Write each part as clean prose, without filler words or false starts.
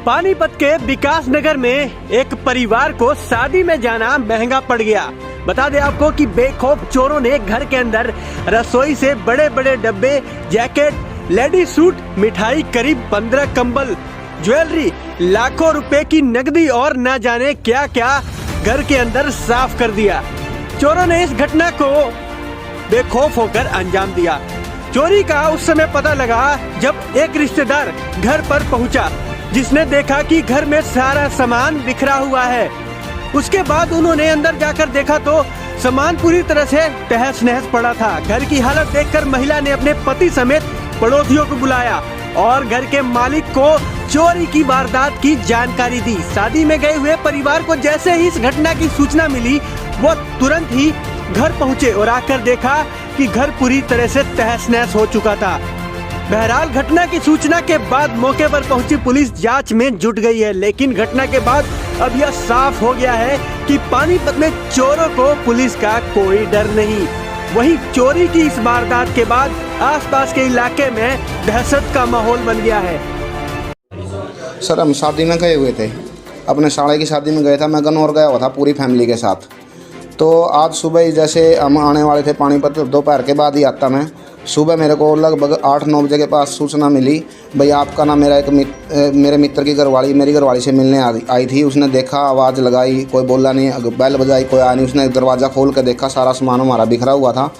पानीपत के विकास नगर में एक परिवार को शादी में जाना महंगा पड़ गया। बता दें आपको कि बेखौफ चोरों ने घर के अंदर रसोई से बड़े बड़े डब्बे, जैकेट, लेडी सूट, मिठाई, करीब 15 कंबल, ज्वेलरी, लाखों रुपए की नकदी और न जाने क्या क्या घर के अंदर साफ कर दिया। चोरों ने इस घटना को बेखौफ होकर अंजाम दिया। चोरी का उस समय पता लगा जब एक रिश्तेदार घर पर पहुंचा, जिसने देखा कि घर में सारा सामान बिखरा हुआ है। उसके बाद उन्होंने अंदर जाकर देखा तो सामान पूरी तरह से तहस नहस पड़ा था। घर की हालत देखकर महिला ने अपने पति समेत पड़ोसियों को बुलाया और घर के मालिक को चोरी की वारदात की जानकारी दी। शादी में गए हुए परिवार को जैसे ही इस घटना की सूचना मिली, वो तुरंत ही घर पहुंचे और आकर देखा कि घर पूरी तरह से तहस नहस हो चुका था। बहरहाल घटना की सूचना के बाद मौके पर पहुंची पुलिस जांच में जुट गई है, लेकिन घटना के बाद अब यह साफ हो गया है कि पानीपत में चोरों को पुलिस का कोई डर नहीं। वहीं चोरी की इस वारदात के बाद आसपास के इलाके में दहशत का माहौल बन गया है। सर, हम शादी में गए हुए थे, अपने साले की शादी में गए था। मैं गन्नौर गया हुआ था पूरी फैमिली के साथ। तो आज सुबह ही जैसे हम आने वाले थे पानीपत, दोपहर के बाद ही आता मैं। सुबह मेरे को लगभग 8-9 बजे के पास सूचना मिली, भाई आपका ना मेरे मित्र की घरवाली मेरी घरवाली से मिलने आई थी। उसने देखा, आवाज़ लगाई, कोई बोला नहीं, बेल बजाई, कोई आया नहीं। उसने दरवाज़ा खोल के देखा, सारा सामान हमारा बिखरा हुआ था।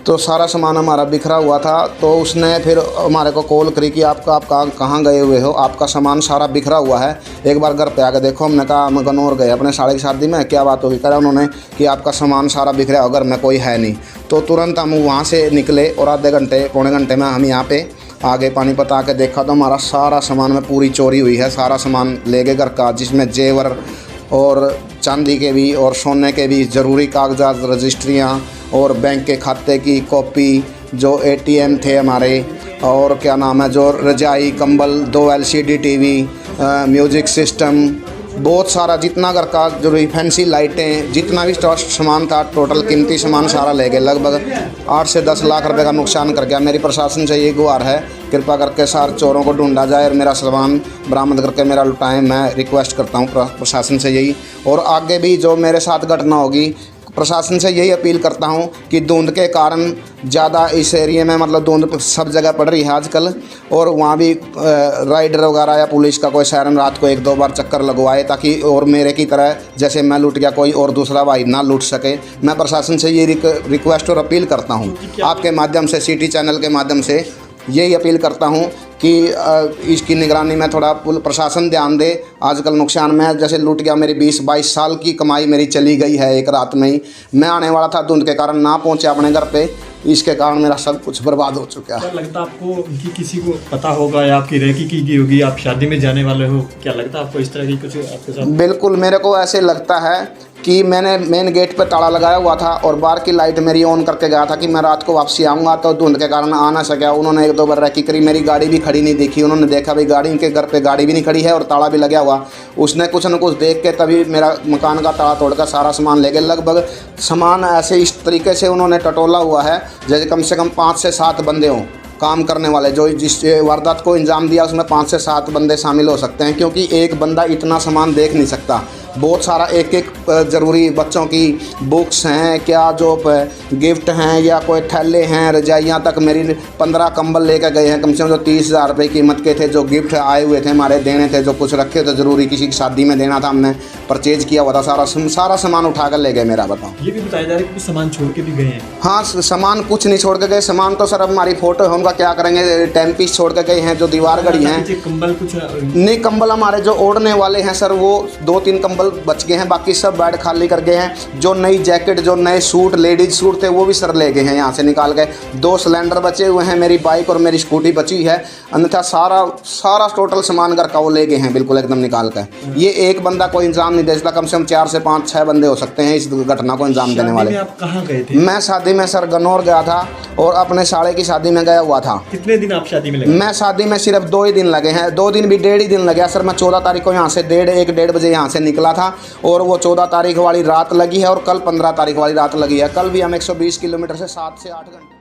तो सारा सामान हमारा बिखरा हुआ था। तो उसने फिर हमारे को कॉल करी कि आप कहाँ गए हुए हो, आपका सामान सारा बिखरा हुआ है, एक बार घर पे आके देखो। हमने कहा हम गन्नौर गए अपने साले की शादी में, क्या बात होगी? करा उन्होंने कि आपका सामान सारा बिखरा हो, घर में कोई है नहीं। तो तुरंत हम वहाँ से निकले और आधे घंटे पौने घंटे में हम यहाँ पे आ गए पानीपत। आके देखा तो हमारा सारा सामान में पूरी चोरी हुई है। सारा सामान ले गए घर का, जिसमें जेवर और चांदी के भी और सोने के भी ज़रूरी कागजात, रजिस्ट्रियाँ और बैंक के खाते की कॉपी, जो ATM थे हमारे, और क्या नाम है, जो रजाई, कंबल, 2 LCD टीवी, म्यूज़िक सिस्टम, बहुत सारा जितना घर का जरूरी फैंसी लाइटें, जितना भी सामान था, टोटल कीमती सामान सारा ले गए। लगभग 8 से 10 लाख रुपए का नुकसान कर गया। मेरी प्रशासन से ये गुहार है, कृपा करके सारे चोरों को ढूंढा जाए और मेरा सामान बरामद करके मेरा लुटाएं। मैं रिक्वेस्ट करता हूँ प्रशासन से यही। और आगे भी जो मेरे साथ घटना होगी, प्रशासन से यही अपील करता हूं कि धुंध के कारण ज़्यादा इस एरिया में, मतलब धुंध सब जगह पड़ रही है आजकल, और वहाँ भी राइडर वगैरह या पुलिस का कोई सायरन रात को 1-2 बार चक्कर लगवाए, ताकि और मेरे की तरह जैसे मैं लूट गया कोई और दूसरा भाई ना लूट सके। मैं प्रशासन से ये रिक्वेस्ट और अपील करता हूँ, आपके माध्यम से, सिटी चैनल के माध्यम से यही अपील करता हूँ कि इसकी निगरानी में थोड़ा प्रशासन ध्यान दे। आजकल नुकसान में जैसे लूट गया, मेरी 20-22 साल की कमाई मेरी चली गई है एक रात में ही। मैं आने वाला था, धुंध के कारण ना पहुंचे अपने घर पे, इसके कारण मेरा सब कुछ बर्बाद हो चुका है। क्या लगता है आपको कि किसी को पता होगा या आपकी रेकी की गई होगी, आप शादी में जाने वाले हो, क्या लगता है आपको इस तरह की कुछ आपके साथ? बिल्कुल, मेरे को ऐसे लगता है कि मैंने मेन गेट पर ताला लगाया हुआ था और बाहर की लाइट मेरी ऑन करके गया था कि मैं रात को वापसी आऊँगा, तो धुंध के कारण आ ना सका। उन्होंने 1-2 बार रेकी करी, मेरी गाड़ी भी खड़ी नहीं देखी। उन्होंने देखा भाई गाड़ी के घर पे गाड़ी भी नहीं खड़ी है और ताला भी लगा हुआ। उसने कुछ न कुछ देख के तभी मेरा मकान का ताला तोड़कर सारा सामान ले गए। लगभग सामान ऐसे इस तरीके से उन्होंने टटोला हुआ है जैसे कम से कम 5 से 7 बंदे हों काम करने वाले। जो जिस वारदात को अंजाम दिया उसमें 5 से 7 बंदे शामिल हो सकते हैं, क्योंकि एक बंदा इतना सामान देख नहीं सकता। बहुत सारा एक ज़रूरी बच्चों की बुक्स हैं, क्या जो गिफ्ट हैं या कोई थैले हैं, रजाइयाँ तक। मेरी 15 कंबल लेकर गए हैं, कम से कम जो 30,000 रुपये कीमत के थे, जो गिफ्ट आए हुए थे हमारे देने थे, जो कुछ रखे थे ज़रूरी, किसी की शादी में देना था, हमने परचेज किया हुआ था। सारा सामान उठा कर ले गए मेरा। बताओ, ये भी बताया जा रहा है कि कुछ सामान छोड़ के भी गए हैं? हाँ, सामान कुछ नहीं छोड़ के गए। सामान तो सर अब हमारी फ़ोटो है, उनका क्या करेंगे। 10 पीस छोड़ के गए हैं, जो दीवार घड़ी हैं। कंबल कुछ नहीं, कंबल हमारे जो ओढ़ने वाले हैं सर, वो 2-3 कंबल बच गए हैं, बाकी सब बेड खाली कर गए हैं। जो नई जैकेट, जो नए सूट, लेडीज सूट थे, वो भी सर ले गए हैं, यहाँ से निकाल गए। 2 सिलेंडर बचे हुए हैं, मेरी बाइक और मेरी स्कूटी बची है, अन्यथा सारा टोटल सामान घर का वो ले गए हैं, बिल्कुल एकदम निकाल कर। ये एक बंदा कोई इंतजाम नहीं दे सकता, कम से कम 4 से 5-6 बंदे हो सकते हैं इस घटना को अंजाम देने वाले। आप कहाँ गए थे? मैं शादी में सर गन्नौर गया था और अपने साले की शादी में गया हुआ था। कितने दिन आप शादी में लगे? मैं शादी में सिर्फ 2 ही दिन लगे हैं, 2 दिन भी 1.5 ही दिन लगे सर। मैं 14 तारीख को यहाँ से 1:30 बजे यहाँ से निकला था और वो 14 तारीख वाली रात लगी है और कल 15 तारीख वाली रात लगी है। कल भी हम 120 किलोमीटर से 7 से 8 घंटे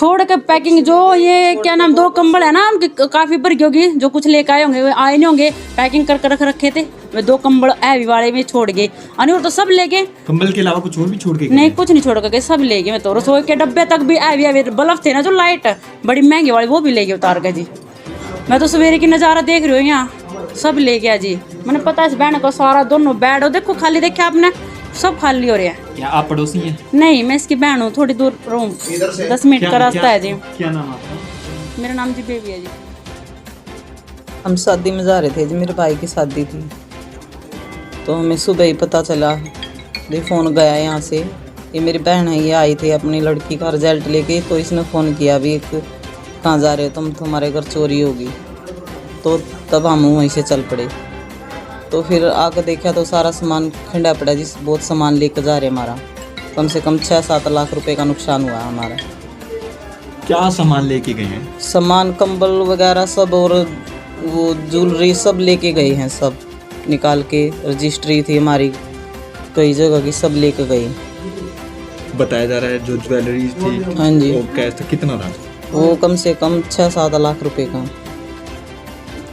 छोड़ के पैकिंग जो ये क्या नाम 2 कंबल है ना उनकी काफी भर होगी, जो कुछ लेकर आए होंगे वे आए नहीं होंगे, पैकिंग कर रख रखे थे वे 2 कंबल हैवी वाले में छोड़ गए। और तो सब ले गए, कंबल के अलावा कुछ और भी छोड़ के नहीं कुछ नहीं छोड़ के सब ले गए। मैं तो रसोई के डब्बे तक भी हैवी हैवी बल्ब थे ना जो लाइट बड़ी महंगी वाली, वो भी ले गए उतार के जी। मैं तो सवेरे की नज़ारा देख रही हूँ यहाँ, सब ले गया जी। मैंने पता इस बहन को सारा दोनों बेड देखो खाली देखा आपने, सब खाली हो रहे हैं। क्या आप पड़ोसी हैं? नहीं मैं इसकी बहन हूँ, थोड़ी दूर रहूँ, 10 मिनट का रास्ता है जी। क्या नाम आपका? मेरा नाम जी बेबी है जी। हम शादी में जा रहे थे जी, मेरे भाई की शादी थी, तो हमें सुबह ही पता चला, फ़ोन गया यहाँ से, ये मेरी बहन है, ये आई थी अपनी लड़की का रिजल्ट लेके, तो इसने फ़ोन किया भी कहाँ जा रहे हो तुम, तुम्हारे घर चोरी होगी। तो तब हम वहीं से चल पड़े, तो फिर आकर देखा तो सारा सामान खंडा पड़ा जी, बहुत सामान लेकर जा रहे हमारा, कम से कम 6-7 लाख रुपए का नुकसान हुआ हमारा। क्या सामान लेके गए हैं? सामान कंबल वगैरह सब और वो ज्वेलरी सब लेके गए हैं, सब निकाल के, रजिस्ट्री थी हमारी कई जगह की, सब लेके गए। बताया जा रहा है जो ज्वेलरी थी, हाँ जी, वो कैसे कितना था? वो कम से कम 6-7 लाख रुपए का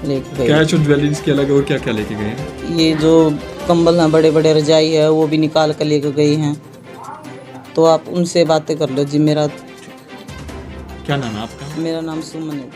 लेके गए। कैश और ज्वेलरी के अलग और क्या क्या लेके गए हैं? ये जो कंबल हैं बड़े बड़े रजाई है वो भी निकाल कर लेके गई हैं, तो आप उनसे बातें कर लो जी। मेरा क्या नाम है आपका? मेरा नाम सुमन है।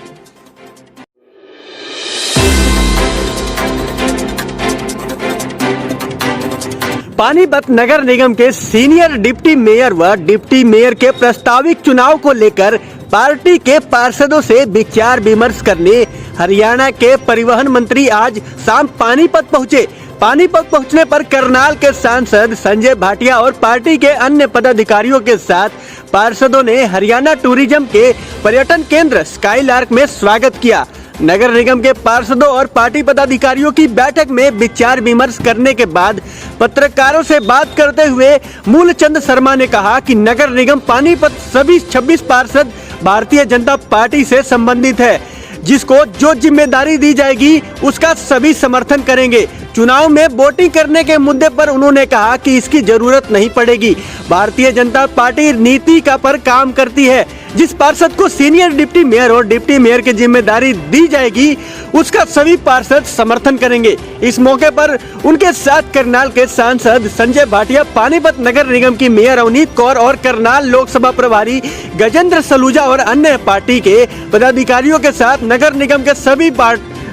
पानीपत नगर निगम के सीनियर डिप्टी मेयर व डिप्टी मेयर के प्रस्तावित चुनाव को लेकर पार्टी के पार्षदों से विचार विमर्श करने हरियाणा के परिवहन मंत्री आज शाम पानीपत पहुंचे। पानीपत पहुंचने पर करनाल के सांसद संजय भाटिया और पार्टी के अन्य पदाधिकारियों के साथ पार्षदों ने हरियाणा टूरिज्म के पर्यटन केंद्र स्काईलार्क में स्वागत किया। नगर निगम के पार्षदों और पार्टी पदाधिकारियों की बैठक में विचार विमर्श करने के बाद पत्रकारों से बात करते हुए मूलचंद शर्मा ने कहा कि नगर निगम पानीपत सभी 26 पार्षद भारतीय जनता पार्टी से संबंधित है, जिसको जो जिम्मेदारी दी जाएगी उसका सभी समर्थन करेंगे। चुनाव में वोटिंग करने के मुद्दे पर उन्होंने कहा कि इसकी जरूरत नहीं पड़ेगी। भारतीय जनता पार्टी नीति का पर काम करती है। जिस पार्षद को सीनियर डिप्टी मेयर और डिप्टी मेयर की जिम्मेदारी दी जाएगी उसका सभी पार्षद समर्थन करेंगे। इस मौके पर उनके साथ करनाल के सांसद संजय भाटिया, पानीपत नगर निगम की मेयर अवनीत कौर और करनाल लोकसभा प्रभारी गजेंद्र सलूजा और अन्य पार्टी के पदाधिकारियों के साथ नगर निगम के सभी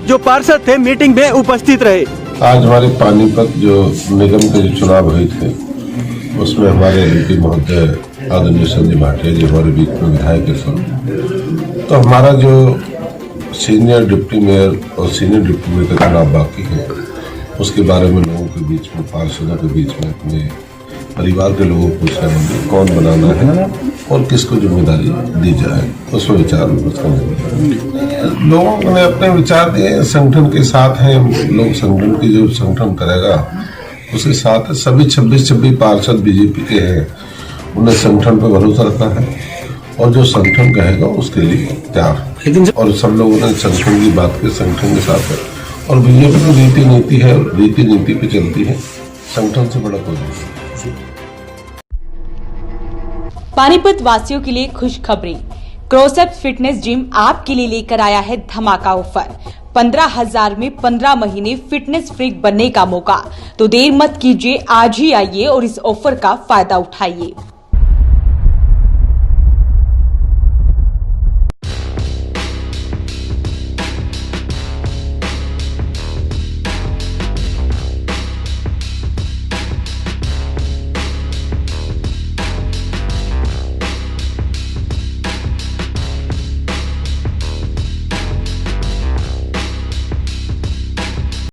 जो पार्षद थे मीटिंग में उपस्थित रहे। आज हमारे पानीपत जो निगम के जो चुनाव हुए थे उसमें हमारे एमपी महोदय आदरणीय संजय भाटिया जी हमारे बीच में विधायक थे, तो हमारा जो सीनियर डिप्टी मेयर और सीनियर डिप्टी मेयर का चुनाव बाकी है उसके बारे में लोगों के बीच में, पार्षदों के बीच में, अपने परिवार के लोगों को पूछना कौन बनाना है और किसको जिम्मेदारी दी जाए, उसमें विचार विमर्श करने लोगों ने अपने विचार दिए। संगठन के साथ हैं लोग, संगठन की जो संगठन करेगा उसके साथ सभी 26 पार्षद बीजेपी के हैं, उन्हें संगठन पर भरोसा रखा है और जो संगठन कहेगा उसके लिए तैयार, और सब लोगों ने संगठन की बात के संगठन के साथ है। और बीजेपी की रीति नीति है, रीति नीति पे चलती है, संगठन से बड़ा कोई नहीं। पानीपत वासियों के लिए खुशखबरी, क्रोसेप्स फिटनेस जिम आपके लिए लेकर आया है धमाका ऑफर। 15,000 में 15 महीने फिटनेस फ्रीक बनने का मौका। तो देर मत कीजिए, आज ही आइए और इस ऑफर का फायदा उठाइए।